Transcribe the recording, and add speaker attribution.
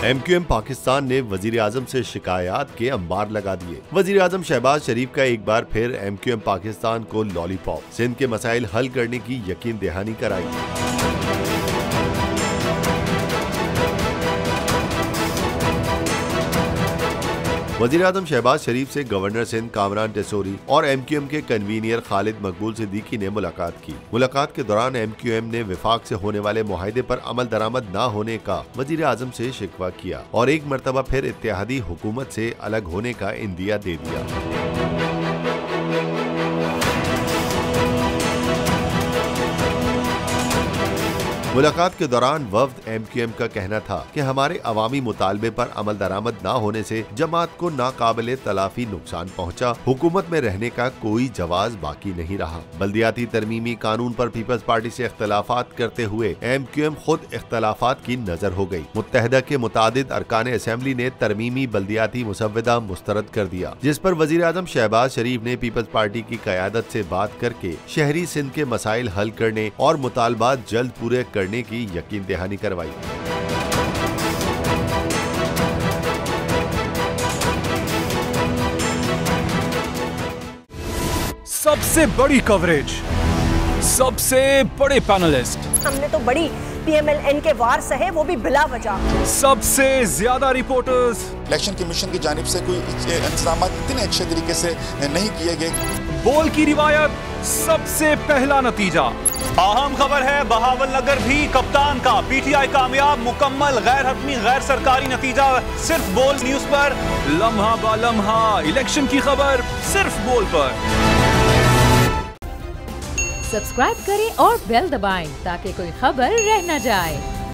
Speaker 1: MQM Pakistan ने वजीर आजम से शिकायत के अंबार लगा दिए। वजीर आजम शहबाज शरीफ का एक बार फिर MQM पाकिस्तान को लॉलीपॉप, सिंध के मसाइल हल करने की यकीन दहानी कराई। वजीर आजम शहबाज शरीफ से गवर्नर सिंध कामरान टेसोरी और MQM के कन्वीनियर खालिद मकबूल सिद्दीकी ने मुलाकात की। मुलाकात के दौरान MQM ने विफाक से होने वाले मुआहदे पर अमल दरामद न होने का वजीर आजम से शिकवा किया और एक मरतबा फिर इत्तेहादी हुकूमत से अलग होने का इंदिया दे दिया। मुलाकात के दौरान वफ्द MQM का कहना था कि हमारे अवामी मुतालबे पर अमल दरामद न होने से जमात को नाकाबिले तलाफी नुकसान पहुंचा। हुकूमत में रहने का कोई जवाज बाकी नहीं रहा। बल्दियाती तरमीमी कानून पर पीपल्स पार्टी से इख्तलाफात करते हुए MQM खुद इख्तलाफात की नजर हो गई। मुत्तहदा के मुतादिद अरकान असेंबली ने तरमीमी बल्दियाती मुसव्वदा मुस्तरद कर दिया, जिस पर वजीर आजम शहबाज शरीफ ने पीपल्स पार्टी की क़यादत से बात करके शहरी सिंध के मसाइल हल करने और मुतालबात जल्द पूरे करने की यकीन दहानी करवाई।
Speaker 2: सबसे बड़ी कवरेज, सबसे बड़े पैनलिस्ट,
Speaker 3: हमने तो बड़ी PMLN के वार सहे, वो भी बिला वजह।
Speaker 2: सबसे ज्यादा रिपोर्टर्स।
Speaker 4: इलेक्शन कमीशन की जानिब से कोई इंतजाम इतने अच्छे तरीके से नहीं किए गए।
Speaker 2: बोल की रिवायत, सबसे पहला नतीजा।
Speaker 5: अहम खबर है बहावल नगर भी कप्तान का, PTI कामयाब, मुकम्मल गैर हतमी गैर सरकारी नतीजा सिर्फ बोल न्यूज पर।
Speaker 2: लम्हा बा लम्हा इलेक्शन की खबर सिर्फ बोल पर।
Speaker 6: सब्सक्राइब करें और बेल दबाएं ताकि कोई खबर रह न जाए।